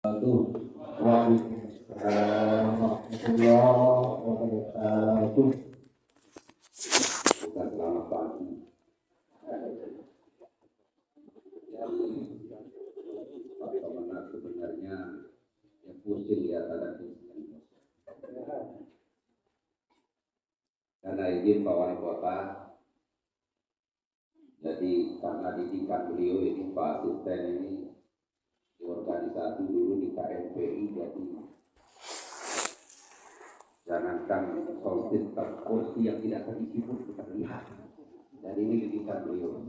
Waalaikumsalam warahmatullahi wabarakatuh. Bukan selamat pagi. Pak Kemenak sebenarnya yang pusing ya ada pusing. Karena izin Pak Wali Kota, jadi karena didikan beliau ini Pak Asisten ini di organisasi dulu di KNPI, jadi jangankan solid kursi yang tidak terisi pun kita lihat. Jadi ini didikan beliau.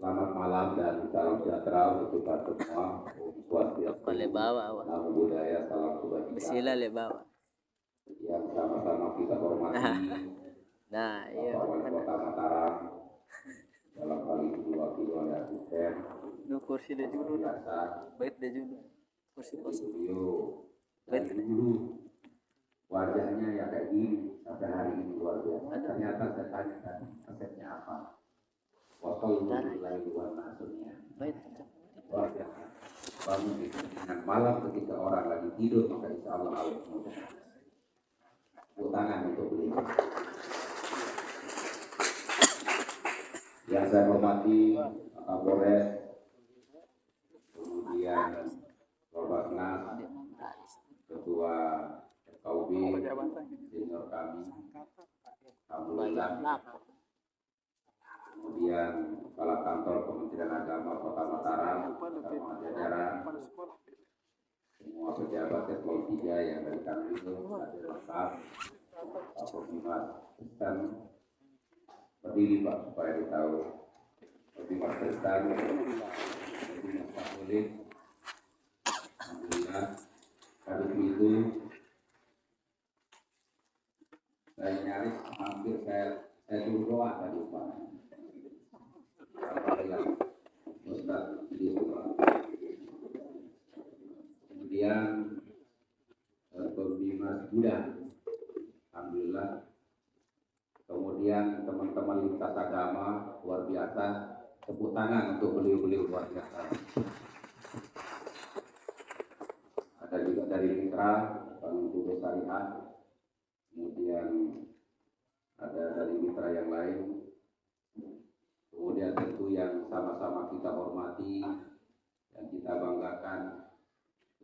Selamat malam dan salam sejahtera untuk kita semua. Swastiastu, namo buddhaya, salam kebajikan. Yang sama-sama kita hormati Bapak Wali Kota Mataram, dalam hal ini diwakili oleh asisten. Kursi dia juga biasa, baik dia juga kursi beliau dari dulu wajahnya ya kayak gini sampai hari ini luar biasa. Ternyata saya tanya tadi asetnya apa? Waktu mulai luar nasutnya. Luar biasa. Bangun itu dengan malam ketika orang lagi tidur, maka insya Allah Allah mudah. Tangan untuk beliau. Yang saya hormati Kapolres, kemudian Korbannas, Ketua FKUB, senior kami, Alhamdulillah. Kemudian Kepala Kantor Kementerian Agama Kota Mataram, bersama jajaran, semua pejabat level 3 yang dari kami itu hadir lengkap. Pak Pemimas Kristen berdiri Pak supaya ditahu. Pemimas Kristen, Pemimas Katolik, alhamdulillah. Habis itu saya nyaris hampir saya suruh doa tadi Pak. Alhamdulillah Ustaz di rumah. Kemudian Pemimas Buddha, alhamdulillah. Kemudian teman-teman lintas agama luar biasa, tepuk tangan untuk beliau-beliau luar biasa. Ada juga dari Mitra Bank Tugas Syariah, kemudian ada dari mitra yang lain, kemudian tentu yang sama-sama kita hormati dan kita banggakan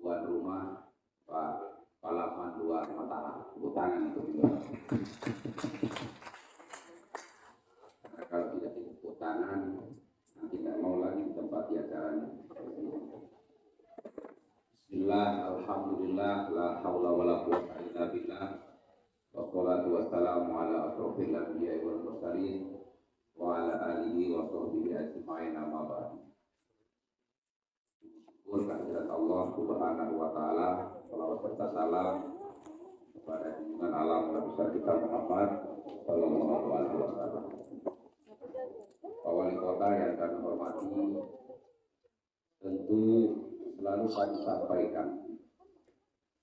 tuan rumah Pak Palaman 2 Mataram. Tepuk tangan untuk beliau. Kalau tidak tepuk tangan, nanti tidak mau lagi di tempat acaranya. Bismillah, alhamdulillah, la haula wa la quwwata illa billah. Wassalatu wassalamu ala asrofil anbiya'i wal mursalin wa ala alihi wa sahbihi ajma'in, amma ba'du. Syukur kehadirat Allah Subhanahu wa taala, salawat serta salam kepada junjungan alam Nabi besar kita Muhammad sallallahu alaihi wasallam. Pak Wali Kota yang kami hormati, tentu selalu kami sampaikan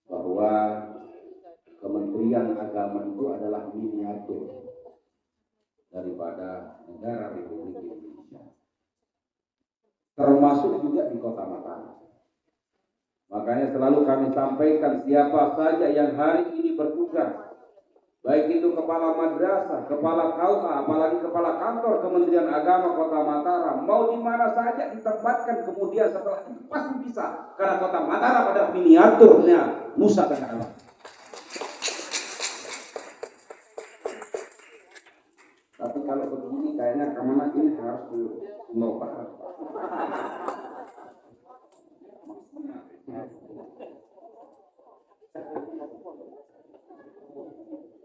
bahwa Kementerian Agama itu adalah miniatur daripada negara Republik Indonesia, termasuk juga di Kota Mataram. Makanya selalu kami sampaikan siapa saja yang hari ini bertugas, baik itu kepala madrasah, kepala KUA, apalagi kepala kantor Kementerian Agama Kota Mataram, mau di mana saja ditempatkan kemudian setelah itu pasti bisa, karena Kota Mataram adalah miniaturnya Nusa Tenggara. Tapi kalau begini kayaknya Kemenak ini harus diubah.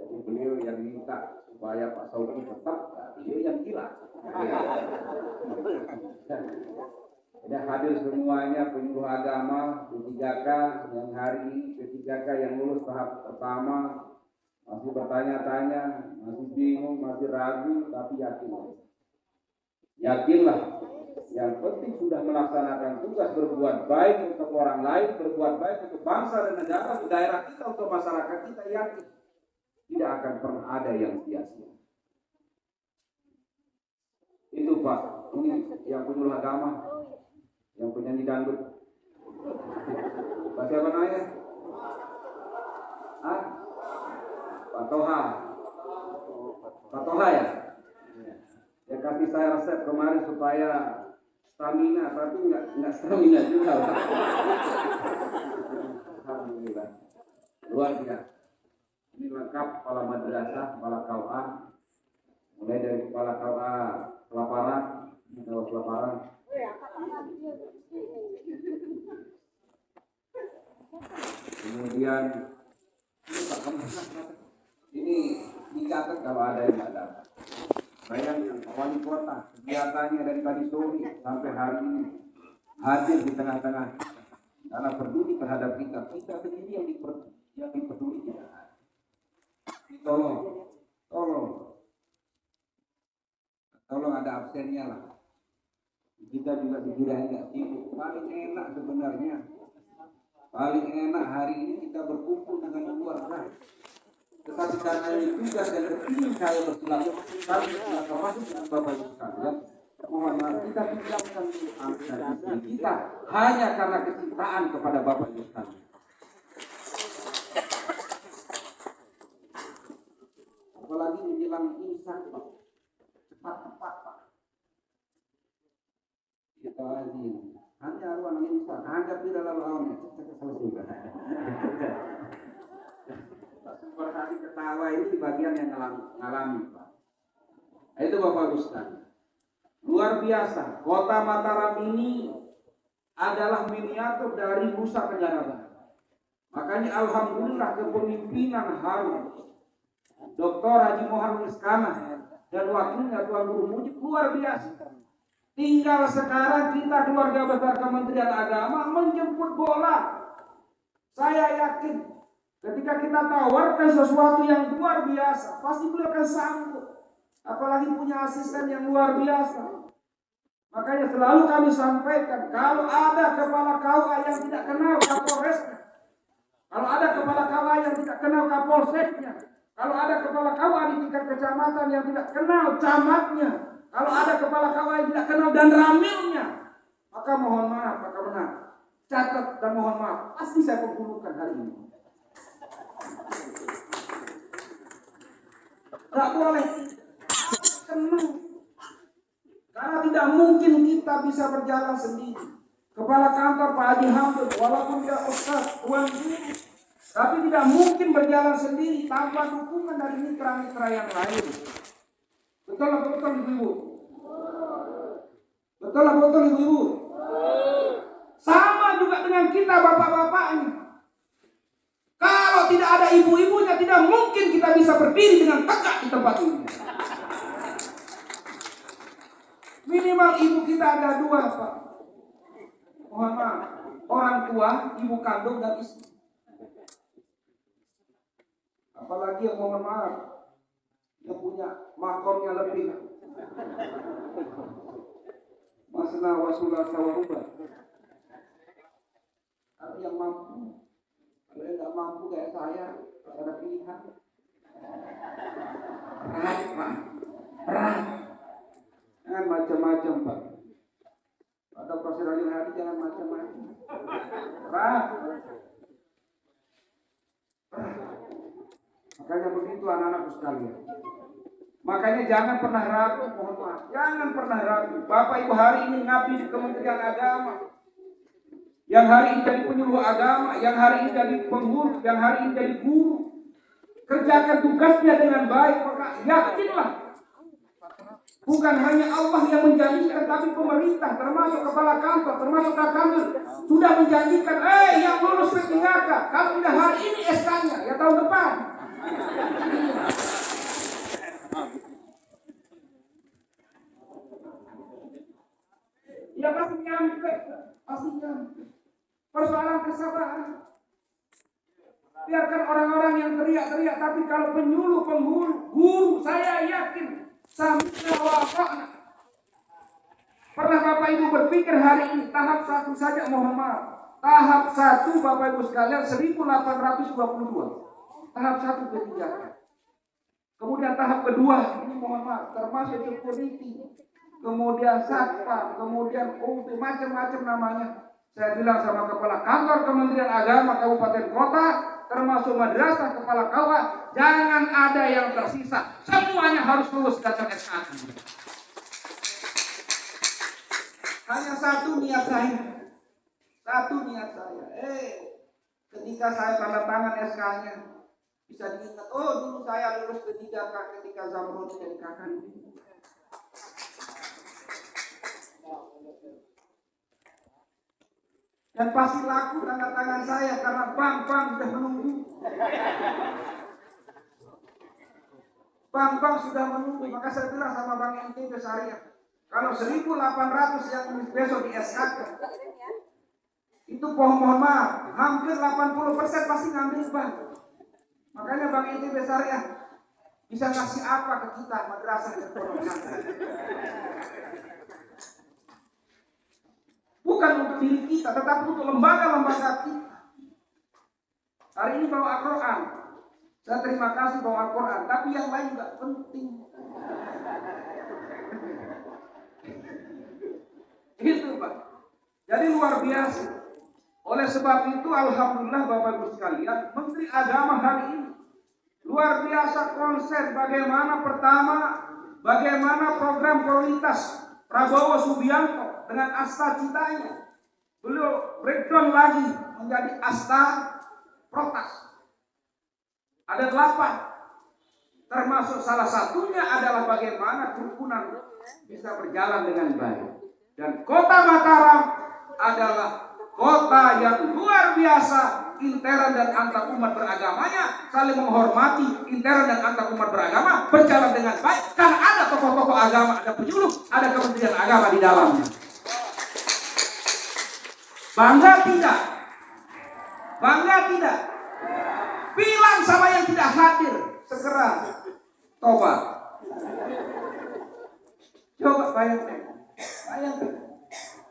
Jadi beliau yang minta supaya Pak Saudi tetap, beliau yang hilang. Sudah hadir semuanya penyuluh agama P3K yang hari ini, P3K yang lulus tahap pertama, masih bertanya-tanya, masih bingung, masih ragu, tapi yakinlah. Yang penting sudah melaksanakan tugas berbuat baik untuk orang lain, berbuat baik untuk bangsa dan negara, untuk daerah kita, untuk masyarakat kita, yakin tidak akan pernah ada yang sia-sia. Itu Pak, ini yang penyuluh agama Yang penyanyi dangdut. Pak siapa namanya? Ah? Pak Toha. Pak Toha ya? Dia kasih saya resep kemarin supaya stamina, tapi nggak stamina juga. Alhamdulillah. Luar biasa. Ini lengkap kepala madrasah, kepala KUA, mulai dari kepala KUA Kelaparan, Kelaparan. Kemudian ini dicatat kalau ada yang tidak datang. Bayangkan wali kota kegiatannya dari tadi sore sampai hari ini hadir di tengah-tengah karena peduli terhadap kita sendiri yang dipeduli. Tolong ada absennya lah. Kita juga dikirain nggak sibuk. Paling enak sebenarnya. Paling enak hari ini kita berkumpul dengan keluarga. Tetapi karena ini tugas dan kepingin saya bersilaturahmi masuk dengan Bapak Ibu sekalian, mohon maaf kita tinggalkan angka kita hanya karena kecintaan kepada Bapak Ibu sekalian. Apalagi menjelang imsak, Pak. Cepat-cepat, Pak. Kita lagi hanya ruang imsak, hanya tidak lalu-lalu selesai. Berhati ketawa ini bagian yang ngalami, Pak. Itu Bapak Ibu sekalian. Luar biasa, Kota Mataram ini adalah miniatur dari Nusa Tenggara Barat. Makanya alhamdulillah kepemimpinan Harun Dr. Haji Muhammad Iskandar dan wakilnya Tuan Guru Mujib luar biasa. Tinggal sekarang kita keluarga besar Kementerian Agama menjemput bola. Saya yakin ketika kita tawarkan sesuatu yang luar biasa, pasti beliau akan sanggup. Apalagi punya asisten yang luar biasa. Makanya selalu kami sampaikan, kalau ada kepala KUA yang tidak kenal Kapolresnya, kalau ada kepala KUA yang tidak kenal Kapolseknya, kalau ada kepala KUA di tingkat kecamatan yang tidak kenal camatnya, kalau ada kepala KUA yang tidak kenal dan ramilnya, maka mohon maaf Pak Kamenang, catat dan mohon maaf, pasti saya penghulukan hari ini. Tidak boleh kenal. Karena tidak mungkin kita bisa berjalan sendiri. Kepala kantor Pak Haji Hamid, walaupun dia ustaz, tuan guru, tapi tidak mungkin berjalan sendiri tanpa dukungan dari mitra-mitra yang lain. Betul apa betul ibu-ibu? Betul apa betul ibu-ibu? Sama juga dengan kita bapak-bapak ini. Kalau tidak ada ibu-ibunya, tidak mungkin kita bisa berdiri dengan tegak di tempat ini. Minimal ibu kita ada dua, Pak. Mohon maaf, orang tua, ibu kandung dan istri. Apalagi yang mohon maaf, yang punya makomnya lebih. Masna wasulah sawaruba. Ada yang mampu. Kalau yang nggak mampu kayak saya, ada pilihan. Berat, Pak. Berat. Jangan macam-macam, Pak. Ada Profesor Rajin Hadi, jangan macam-macam. Berat. Makanya begitu anak-anakku sekalian. Makanya jangan pernah ragu, mohon maaf. Jangan pernah ragu. Bapak Ibu hari ini ngabdi di Kementerian Agama. Yang hari ini jadi penyuluh agama, yang hari ini jadi pengurus, yang hari ini jadi guru. Kerjakan tugasnya dengan baik, maka yakinlah. Bukan hanya Allah yang menjanjikan, tapi pemerintah, termasuk kepala kantor, termasuk Kakamil, sudah menjanjikan, yang lulus P3K, kalau tidak hari ini SK-nya, ya tahun depan. Ya pasti nyampe. Persoalan kesabaran. Biarkan orang-orang yang teriak-teriak, tapi kalau penyuluh, penghulu, guru, saya yakin sampai wafakna. Pernah Bapak Ibu berpikir hari ini tahap 1 saja, mohon maaf. Tahap 1 Bapak Ibu sekalian 1822. Tahap 1 P3K. Kemudian tahap kedua ini mohon maaf termasuk security. kemudian satpam, kemudian UP, macam-macam namanya. Saya bilang sama kepala kantor Kementerian Agama Kabupaten Kota, termasuk madrasah, kepala KUA, jangan ada yang tersisa. Semuanya harus lulus daftar SKK. Hanya satu niat saya. Ketika saya tanda tangan SK-nya, bisa diingat, oh dulu saya lulus P3K ketika Zamrud jadi kakak. Dan pasti laku tanda tangan saya karena bank-bank sudah menunggu. Bank-bank sudah menunggu, maka saya bilang sama Bank NTB Syariah, kalau 1.800 yang besok di SK, itu mohon maaf, hampir 80% pasti ngambil bank. Makanya Bank NTB Syariah bisa ngasih apa ke kita madrasah dan pondok pesantren. Bukan untuk diri kita, tetapi untuk lembaga-lembaga kita. Hari ini bawa Al-Quran, saya terima kasih bawa Al-Quran, tapi yang lain juga penting. Itu Pak. Jadi luar biasa. Oleh sebab itu alhamdulillah Bapak Ibu sekalian, Menteri Agama hari ini luar biasa konsep bagaimana program prioritas Prabowo Subianto dengan asta citanya. Beliau breakdown lagi menjadi asta protas. Ada 8. Termasuk salah satunya adalah bagaimana kerukunan bisa berjalan dengan baik. Dan kota Mataram adalah kota yang luar biasa, intern dan antar umat beragamanya saling menghormati, intern dan antar umat beragama berjalan dengan baik karena ada tokoh-tokoh agama, ada penyuluh, ada kementerian agama di dalamnya. Bangga tidak? Bangga tidak? Bilang sama yang tidak hadir, segera tobat. Coba bayangkan.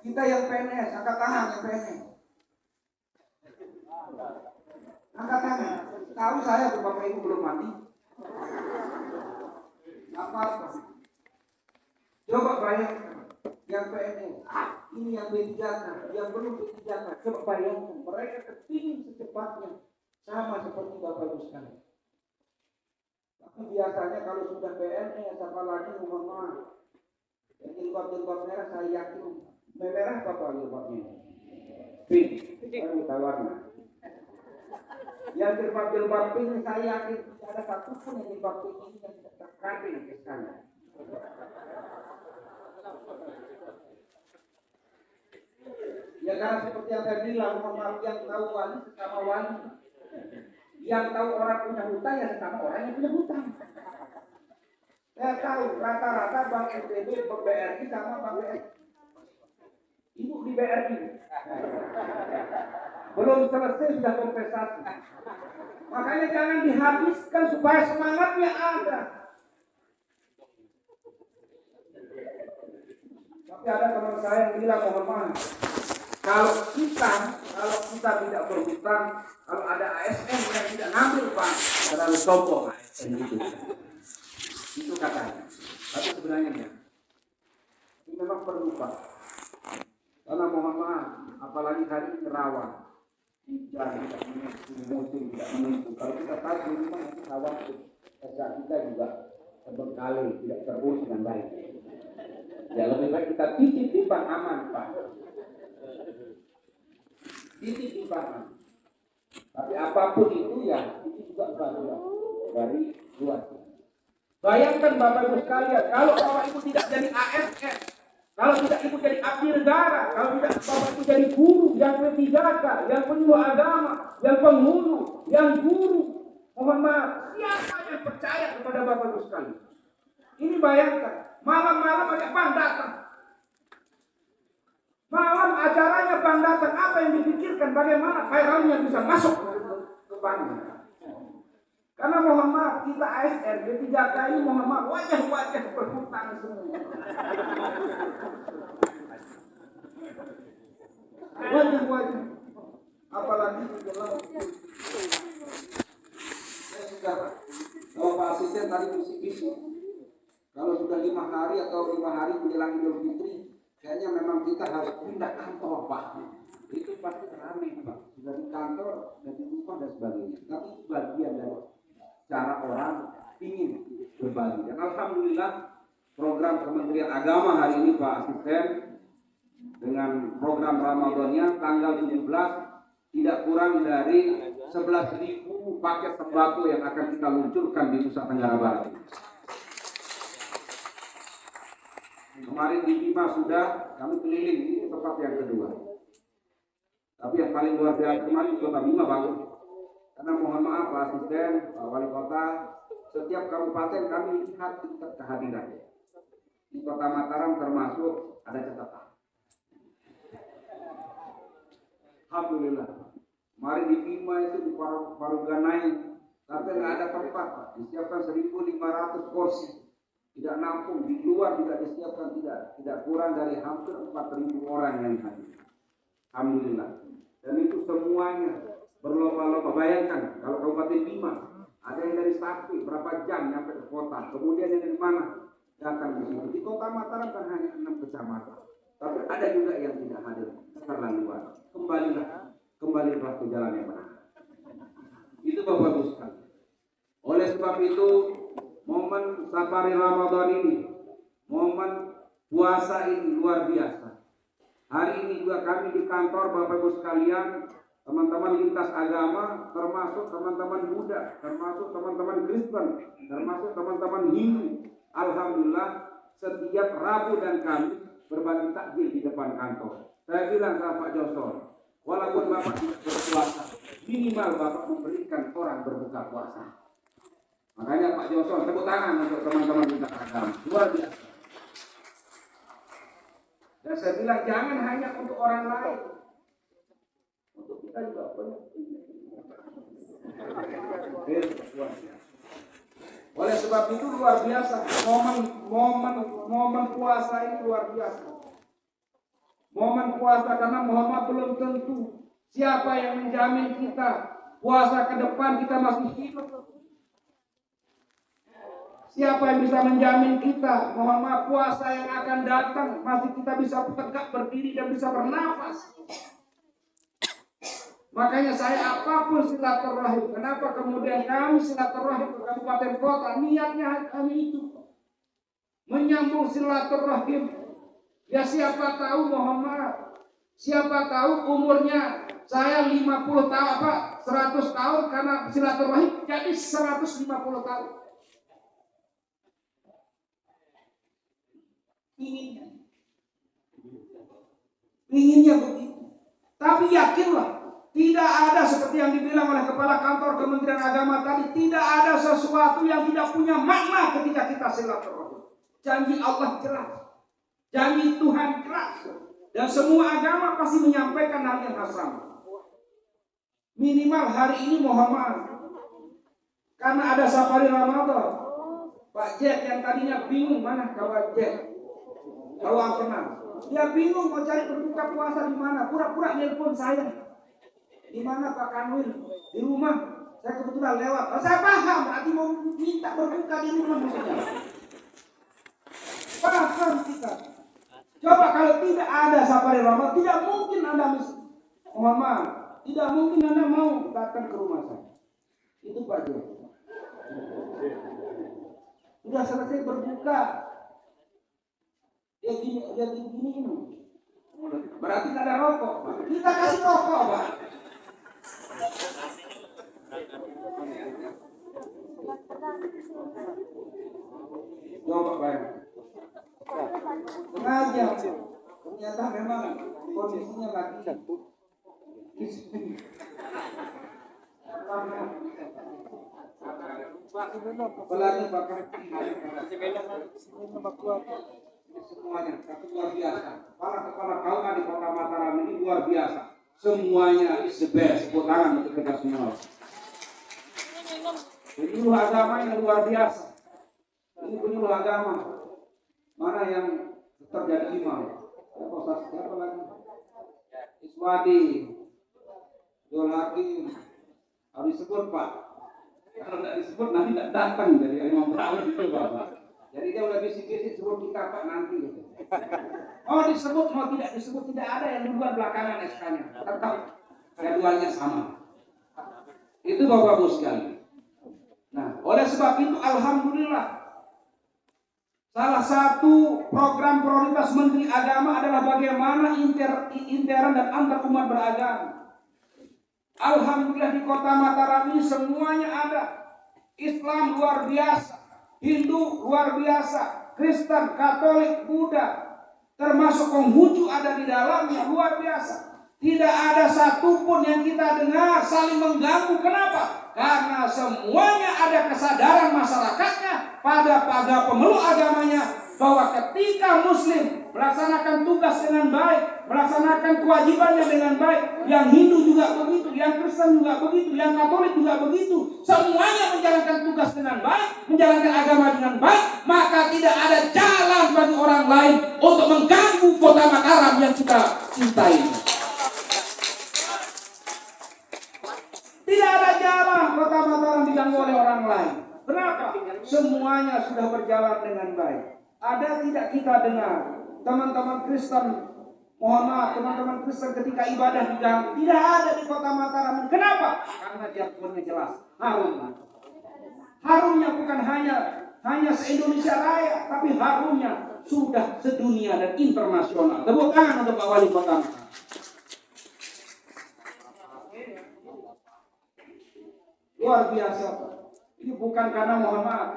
Kita yang PNS, angkat tangan yang PNS. Angkat tangan. Tahu saya tuh Bapak Ibu belum mati. Apa-apa. Coba bayangkan yang PNS. Ini yang B3K, yang belum B3K. Coba bayangkan mereka kepingin secepatnya sama seperti Bapak Ibu sekalian. Tapi biasanya kalau sudah PNS, apalagi mohon maaf, yang jilbab merah saya yakin merah apa jilbabnya? Pink. Saya minta warna. Yang jilbab pink saya yakin tidak ada satupun yang jilbab pink ini yang tidak terkandung ke sana. Ya karena seperti yang saya bilang, mohon maaf, yang tahu wali sesama wali. Yang tahu orang punya hutang ya sesama orang yang punya hutang. Saya tahu rata-rata Bank NTB BRI sama Bank BRI. Ibu di BRI belum selesai sudah kompensasi. Makanya jangan dihabiskan supaya semangatnya ada. Tapi ada teman saya yang bilang mohon maaf, kalau kita tidak berhutang, kalau ada ASN yang tidak ngambil Pak, terlalu sombong ASN itu katanya. Tapi sebenarnya enggak. Ini memang perlu Pak. Karena mohon maaf, apalagi hari ini rawan. Hujan tidak musim tidak menentu. Kalau kita tahu di rumah nanti rawan kita juga terbengkalai, tidak terurus dengan baik. Ya lebih baik kita titip-titipan aman Pak. Titip-titipan. Tapi apapun itu ya itu juga bagian dari luar. Bayangkan Bapak Ibu sekalian, kalau Bapak Ibu tidak jadi ASN, kalau tidak Ibu jadi abdi negara, kalau tidak Bapak Ibu jadi guru, yang P3K, yang penyuluh agama, yang penghulu, yang guru, mohon maaf, siapa yang percaya kepada Bapak Ibu sekalian? Ini bayangkan, malam-malam ada Bang datang. Malam acaranya Bang datang, apa yang dipikirkan? Bagaimana viralnya bisa masuk ke Bang? Karena mohon maaf, kita ASN, P3K ini mohon maaf, wajah-wajah berhutang semua. Wajah-wajah. Apalagi di dalam saya sudah, kalau Pak Asisten tadi bisik-bisik, kalau sudah 5 hari hari atau 5 hari menjelang Idul Fitri, kayaknya memang kita harus pindah kantor Pak. Itu pasti ramai Pak. Sudah di kantor, dan di rumah dan sebagainya. Tapi itu bagian dari cara orang ingin berbagi. Dan alhamdulillah program Kementerian Agama hari ini Pak Asisten dengan program Ramadannya tanggal 17 tidak kurang dari 11.000 paket sembako yang akan kita luncurkan di Nusa Tenggara Barat. Kemarin di Bima sudah kami keliling, ini tempat yang kedua. Tapi yang paling luar biasa kemarin di Kota Bima bagus. Karena mohon maaf Pak Asisten, Pak Wali Kota, setiap kabupaten kami lihat tingkat kehadiran. Di Kota Mataram termasuk ada catatan. Alhamdulillah. Kemarin di Bima itu di Paruganai, tapi nggak ada tempat Pak. Disiapkan 1.500 kursi. Tidak nampung, di luar juga disiapkan tidak kurang dari hampir 4.000 orang yang hadir. Alhamdulillah. Dan itu semuanya berlomba-lomba. Bayangkan kalau Kabupaten Bima ada yang dari Sakti berapa jam nyampe ke kota, kemudian yang dari mana datang di sini. Di Kota Mataram kan hanya 6 kecamatan, tapi ada juga yang tidak hadir terlalu luar. Kembalilah ke jalan yang benar. Itu bagus sekali. Oleh sebab itu, momen safari Ramadan ini, momen puasa ini luar biasa. Hari ini juga kami di kantor Bapak Ibu sekalian, teman-teman lintas agama, termasuk teman-teman Buddha, termasuk teman-teman Kristen, termasuk teman-teman Hindu. Alhamdulillah setiap Rabu dan Kamis berbagi takjil di depan kantor. Saya bilang sama Pak Josor, walaupun Bapak tidak berpuasa, minimal Bapak memberikan orang berbuka puasa. Makanya Pak Josor tepuk tangan untuk teman-teman lintas agama. Luar biasa. Dan saya bilang jangan hanya untuk orang lain, untuk kita juga perlu. Oleh sebab itu luar biasa momen puasa ini luar biasa. Momen puasa karena Muhammad belum tentu siapa yang menjamin kita puasa ke depan kita masih hidup. Siapa yang bisa menjamin kita Muhammad puasa yang akan datang masih kita bisa tegak berdiri dan bisa bernafas. Makanya saya apapun silaturahim. Kenapa kemudian kami silaturahim ke kabupaten kota? Niatnya kami itu menyambung silaturahim. Ya siapa tahu Muhammad, siapa tahu umurnya saya 50 tahun 100 tahun karena silaturahim jadi 150 tahun. Inginnya begitu. Tapi yakinlah, tidak ada seperti yang dibilang oleh Kepala Kantor Kementerian Agama tadi, tidak ada sesuatu yang tidak punya makna ketika kita silaturahim. Janji Allah jelas, janji Tuhan jelas, dan semua agama pasti menyampaikan hal yang sama. Minimal hari ini Muhammad, karena ada safari Ramadan. Pak Jack yang tadinya bingung mana kawan Jack, kawan kenal, dia bingung mau cari berbuka puasa di mana. Pura-pura nelpon saya. Di mana Pak Kanwil? Di rumah. Saya kebetulan lewat. Oh, saya paham, berarti mau minta berbuka di rumah maksudnya. Paham kita. Coba kalau tidak ada safari Ramadan, tidak mungkin Anda Muhammad, tidak mungkin Anda mau datang ke rumah saya. Itu Pak Jo. Sudah selesai berbuka. Dia gini. Berarti tidak ada rokok. Kita kasih rokok, Pak. Coba bayang. Sengaja. Ternyata memang kondisinya lagi apalagi bakar semuanya satu luar biasa. Para kepala kaum di Kota Mataram ini luar biasa. Semuanya is the best. Tepuk tangan untuk kita semua. Penyuluh agama yang luar biasa. Ini penyuluh agama. Mana yang terjadi imam? Siapa lagi? Iswadi, Yolaki, harus disebut Pak. Kalau tidak disebut nanti tidak datang dari Imam Ta'awun itu Bapak. Jadi dia udah bisik-bisik suruh kita Pak nanti gitu. Oh disebut mau tidak disebut tidak ada yang duluan belakangan SK-nya. Tetap jadwalnya sama. Itu Bapak Ibu sekalian. Nah, oleh sebab itu alhamdulillah salah satu program prioritas Menteri Agama adalah bagaimana intern dan antar umat beragama. Alhamdulillah di Kota Mataram ini semuanya ada. Islam luar biasa, Hindu luar biasa, Kristen, Katolik, Buddha, termasuk Konghucu ada di dalamnya, luar biasa. Tidak ada satupun yang kita dengar saling mengganggu. Kenapa? Karena semuanya ada kesadaran masyarakatnya pada pemeluk agamanya bahwa ketika Muslim melaksanakan tugas dengan baik, melaksanakan kewajibannya dengan baik, yang Hindu juga begitu, yang Kristen juga begitu, yang Katolik juga begitu, semuanya menjalankan tugas dengan baik, menjalankan agama dengan baik, maka tidak ada jalan bagi orang lain untuk mengganggu Kota Mataram yang kita cintai. Tidak ada jalan Kota Mataram diganggu oleh orang lain. Kenapa? Semuanya sudah berjalan dengan baik. Ada tidak kita dengar teman-teman Kristen, mohon maaf, teman-teman Kristen ketika ibadah diganggu? Tidak ada di Kota Mataram. Kenapa? Karena jargonnya jelas, harum. Harumnya bukan hanya se-Indonesia Raya, tapi harumnya sudah sedunia dan internasional. Tepuk tangan untuk Pak Wali Kota Mataram. Luar biasa. Ini bukan karena, mohon maaf,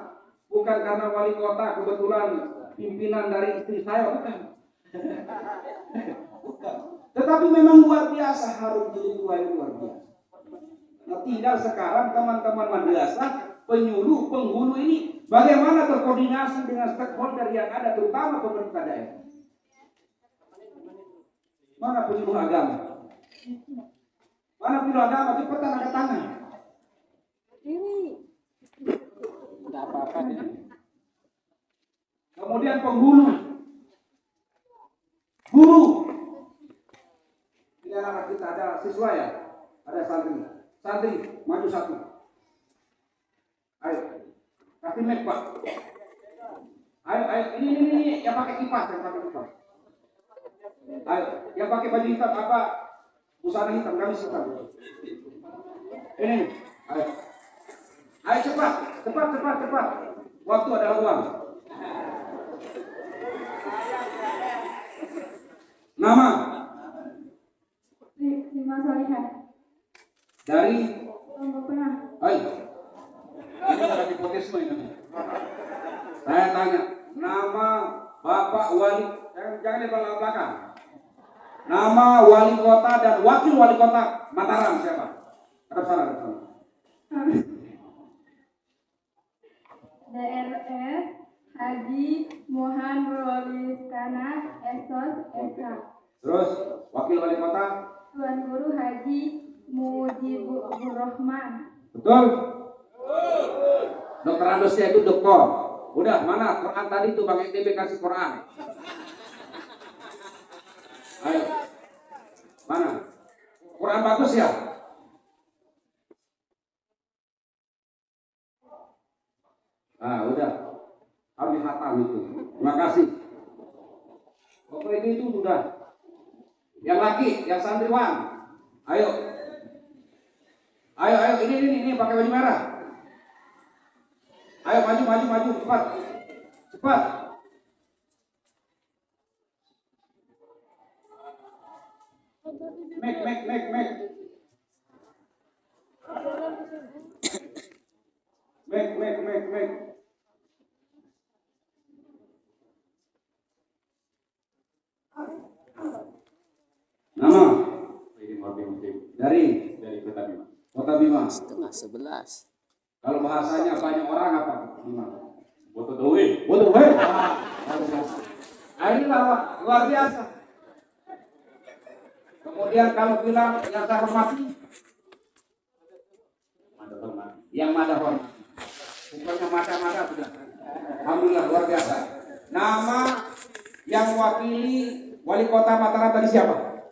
bukan karena wali kota kebetulan pimpinan dari istri saya, bukan. Bukan. Tetapi memang luar biasa, harum jilid 2 ini luar biasa. Nah, tinggal sekarang teman-teman madrasah, penyuluh, penghulu ini bagaimana berkoordinasi dengan stakeholder yang ada, terutama pemerintah daerah. Mana penyuluh agama? Mana penyuluh agama? Cepetan angkat tangan. Tidak apa-apa nih. Kemudian penghulu, guru. Ini anak kita ada siswa ya, ada santri. Santri maju satu. Ayo, kasih mic Pak. Ayo, ini yang pakai kipas, yang pakai kipas. Ayo, yang pakai baju hitam apa? Busana hitam, gamis hitam. Ini, ayo. Ayo cepat. Waktu adalah uang. Nama? Rima Solihah. Dari? Lombok Tengah. Ayo. Ini ada nepotisme ini. Saya tanya, nama Bapak Wali, jangan di belakang. Nama wali kota dan wakil wali kota Mataram siapa? Ada sana. DRS Haji Mohan Roliskana Esos SK. Terus wakil wali kota? Tuan Guru Haji Mujibur Rahman. Betul? Dokter Andosnya itu dokter. Udah mana Quran tadi tuh Bang ETB kasih Quran. Ayo. Mana? Quran bagus ya? Ah, udah. Habis hatam itu. Terima kasih. Pokoknya itu sudah. Yang laki, yang santriwan. Ayo. Ini pakai baju merah. Ayo maju, cepat. Make. Nama? Dari Kota Bima. Setengah 11. Kalau bahasanya banyak orang apa? Bima. Boto Dewi. Ini luar biasa. Kemudian kalau bilang yang saya hormati, yang Mada hormati. Pokoknya Mada sudah. Alhamdulillah luar biasa. Nama yang mewakili wali kota Mataram tadi siapa?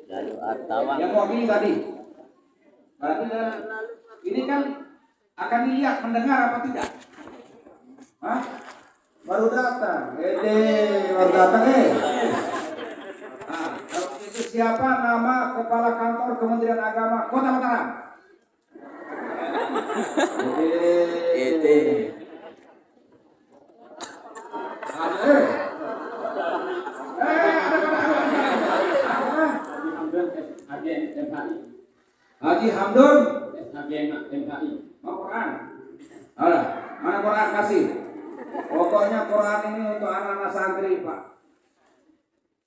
Lalu Artawan. Yang mewakili tadi. Berarti ini kan Akan dilihat, mendengar apa tidak? Hah? Baru datang. Baru datang Nah, kalau itu siapa nama Kepala Kantor Kementerian Agama Kota Mataram? Haji Hamdun mau Quran? Mana Quran kasih? Pokoknya Quran ini untuk anak-anak santri Pak.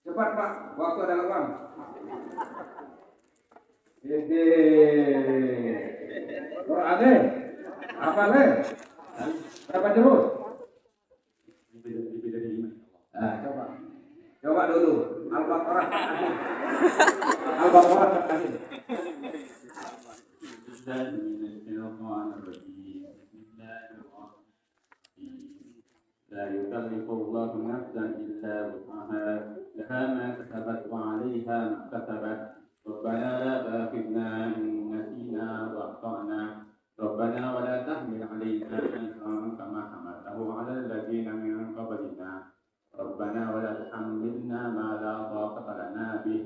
Cepat Pak, waktu ada uang. Quran apa berapa jurus? Coba dulu Al-Baqarah kasih. Al-Baqarah kasih. لا يكلف الله نفسا إلا وسعها لها ما كسبت وعليها ما اكتسبت ربنا لا تؤاخذنا إن نسينا وأخطأنا ربنا ولا تحمل علينا إصرا كما حملته على الذين من قبلنا ربنا ولا تحملنا ما لا طاقة لنا به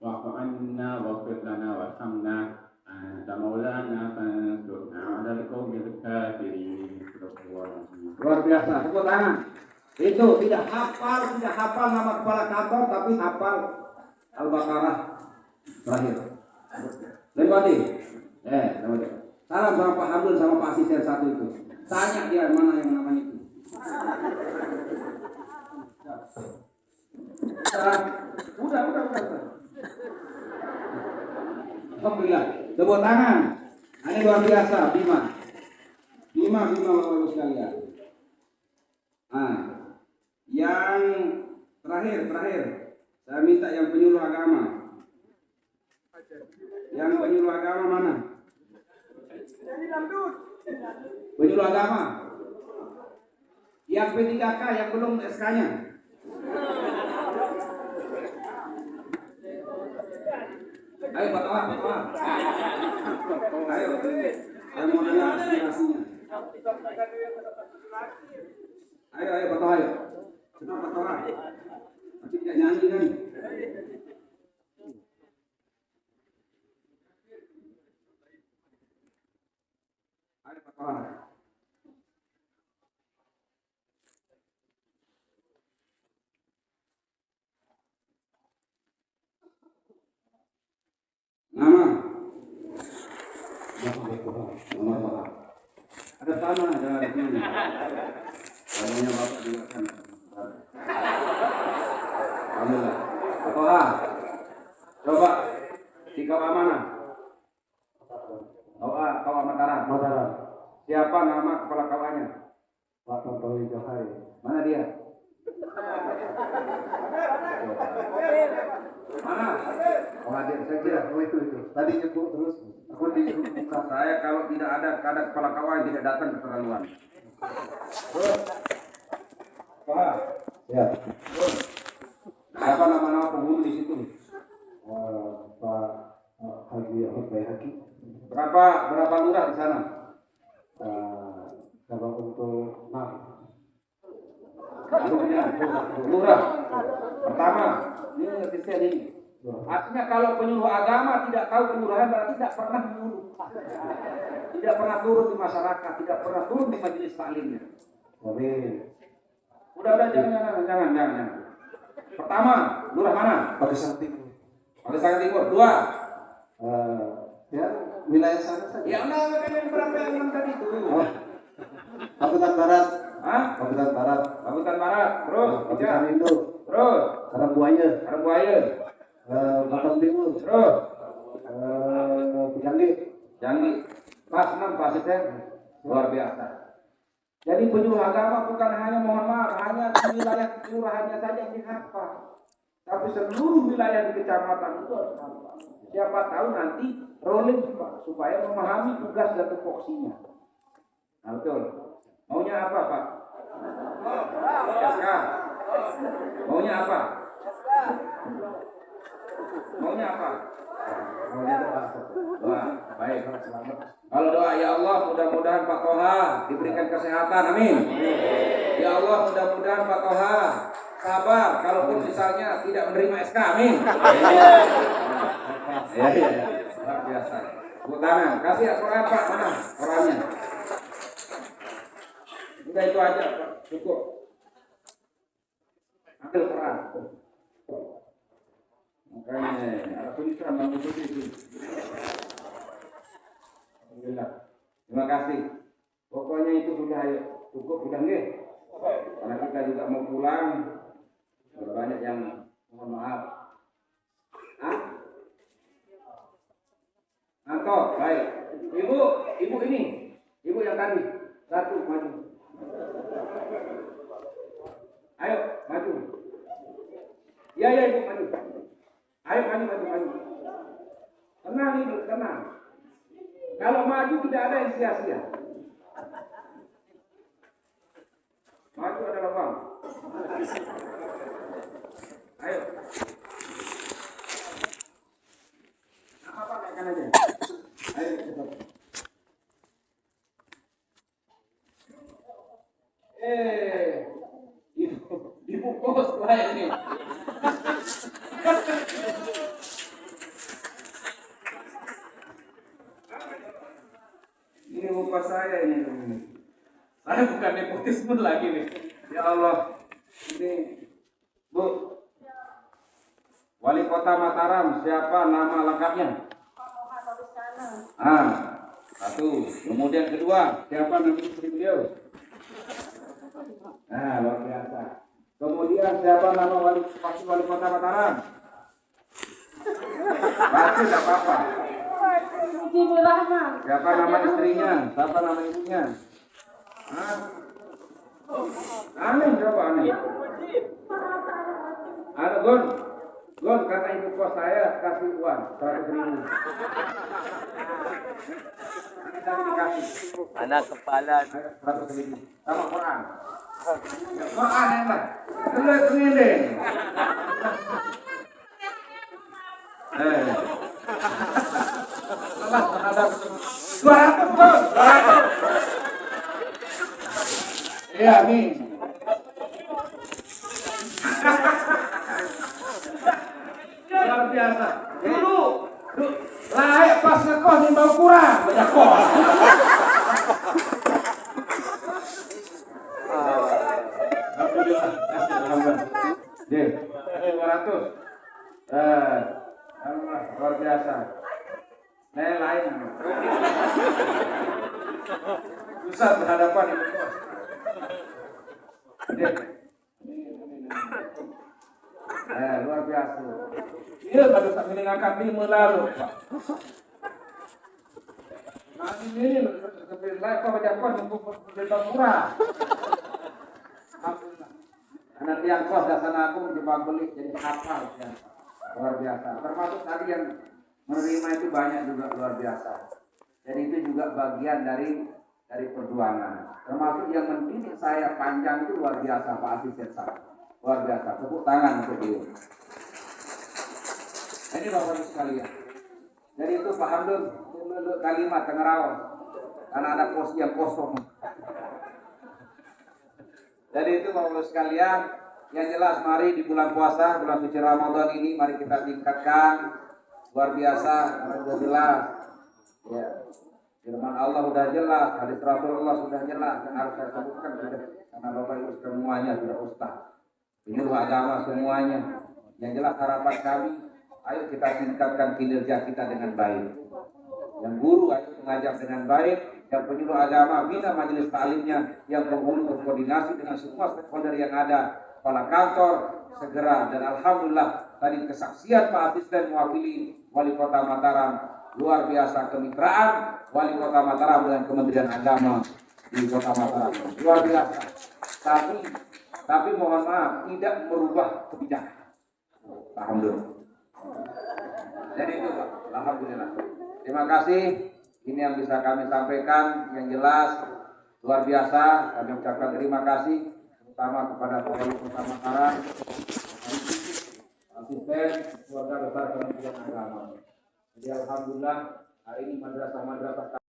واعف عنا واغفر لنا وارحمنا أنت مولانا فانصرنا على القوم الكافرين. Luar biasa, tepuk tangan. Itu tidak hafal nama kepala kantor, tapi hafal Al-Baqarah terakhir. Lewati. Salam sama Pak Hamdun sama Pak Asisten satu itu. Tanya dia mana yang namanya itu. Udah. Alhamdulillah. Tepuk tangan. Ini luar biasa, Bima Bapak-Ibu sekalian. Nah, yang terakhir, saya minta yang penyuluh agama. Yang penyuluh agama mana? Penyuluh agama. Yang P3K yang belum SK-nya. Ayo Pak. Ayo. Saya mau dengar aspirasinya. Ayo Pak Toha. Senang Pak Toha. Tapi tidak nyanyi kan? Ayo Pak Toha. Nama Pak. Ada tanah ada di sini. Namanya Bapak juga kan. Alhamdulillah. Apa? Coba di kawah mana? Kawah Mataram. Siapa nama kepala kawahnya? Pak Tontowi Johai. Mana dia? Mana? Oh hadir, saya kira itu. Tadi nyebut terus. Aku disuruh buka. Saya kalau tidak ada kepala kawah yang tidak datang keterlaluan. Pak. Ya. Siapa nama-nama penghulu di situ? Pak Haji Ahmad Bayhaqi. Berapa lurah di sana? Kalau untuk lurah. Pertama, ini ngerti ini. Artinya kalau penyuluh agama tidak tahu kelurahan berarti tidak pernah menyuluh. Tidak pernah turun di masyarakat, tidak pernah turun di majelis taklimnya. Udah jangan. Pertama, lurah mana? Pagesangan Timur. Dua. Ya, wilayah sana saja. Ya udah kan berapa yang tadi itu? Kabupaten Barat. Kabupaten Barat. Terus Kabupaten Indo. Terus Karangbuaya. Batam Timur. Terus Jambi. Pas 6 Pak Asisten. Luar biasa. Jadi penyuluh agama bukan hanya mohon maaf hanya di wilayah kelurahannya saja yang dihafal, tapi seluruh wilayah di kecamatan itu harus hafal. Siapa tahu nanti rolling supaya memahami tugas dan tupoksinya. Nah betul. Maunya apa Pak? SK. Maunya apa? Doa, baik, selamat. Kalau doa, ya Allah, mudah-mudahan Pak Toha diberikan kesehatan, amin. Ya Allah, mudah-mudahan Pak Toha sabar, kalaupun misalnya tidak menerima SK, amin. Ya, luar biasa. Tepuk tangan, kasih Al-Quran Pak, mana orangnya? Udah itu aja Pak, cukup. Ambil Quran. Makanya ada tulisan nama itu. Alhamdulillah. Terima kasih. Pokoknya itu sudah cukup sudah nggih. Karena kita juga mau pulang. Banyak yang mohon maaf. Anto, baik. Ibu ini. Ibu yang tadi. Satu maju. Ayo, maju. Ya, Ibu maju. Ayo maju. Tenang Ibu, tenang. Kalau maju tidak ada yang sia-sia. Maju ada lubang. Ayo. Apa naikkan aja. Ayo cepat. Ibu bos lah ini. Ini muka saya ini. Saya bukan nepotisme lagi nih. Ya Allah. Ini Bu. Wali Kota Mataram, siapa nama lengkapnya? Satu. Kemudian kedua, siapa nama istri beliau? Luar biasa. Kemudian siapa nama wali Kota Mataram? Pasti tidak apa-apa. Siapa nama istrinya? Siapa nama istrinya? Aneh, coba aneh. Ada Gon kata ibu kos saya kasih uang 100.000. Tadi dikasih. Anak kepala 100.000 sama Quran. Quran enak. Kelet ngene. Ada 200 Gon. 200. Iya nih. Luar biasa. Dulu layak pas ngekos yang bau kurang banyak kos. Alhamdulillah. Deh, 200. Luar biasa. Lain. Susah berhadapan ibu kos. Deh. Luar biasa. Iya, baru tak mendengarkan 5 lalu, Pak. Nah, ini lebih lain kau baca kos untuk berita murah. Alhamdulillah. Karena tiang kos dasar aku mencoba beli jadi hafal ya. Luar biasa. Termasuk tadi yang menerima itu banyak juga luar biasa. Jadi itu juga bagian dari perjuangan. Termasuk yang mendidik saya panjang itu luar biasa Pak Asisten saya. Luar biasa, tepuk tangan untuk beliau. Ini Bapak Ibu sekalian. Jadi itu Pak Hamdun kalimat Tengerawan karena ada pos yang kosong. Jadi itu Bapak Ibu sekalian, yang jelas mari di bulan puasa, bulan suci Ramadan ini mari kita tingkatkan luar biasa karena sudah jelas. Ya. Firman Allah sudah jelas, hadis Rasulullah sudah jelas, dan harus saya sebutkan karena Bapak Ibu semuanya sudah ustaz. Penyuluh agama semuanya. Yang jelas harapan kami, ayo kita tingkatkan kinerja kita dengan baik. Yang guru ayo mengajar dengan baik, yang penyuluh agama bina majelis ta'limnya, yang penghulu berkoordinasi dengan semua stakeholder yang ada, kepala kantor segera. Dan alhamdulillah tadi kesaksian Pak Asisten mewakili Wali Kota Mataram, luar biasa kemitraan Wali Kota Mataram dengan Kementerian Agama di Kota Mataram, luar biasa. Tapi mohon maaf, tidak merubah kebijakan. Alhamdulillah. Jadi itu Pak, alhamdulillah. Terima kasih. Ini yang bisa kami sampaikan. Yang jelas luar biasa. Kami ucapkan terima kasih terutama kepada Wali Kota Mataram, asisten keluarga besar Kementerian Agama. Jadi alhamdulillah hari ini madrasah-madrasah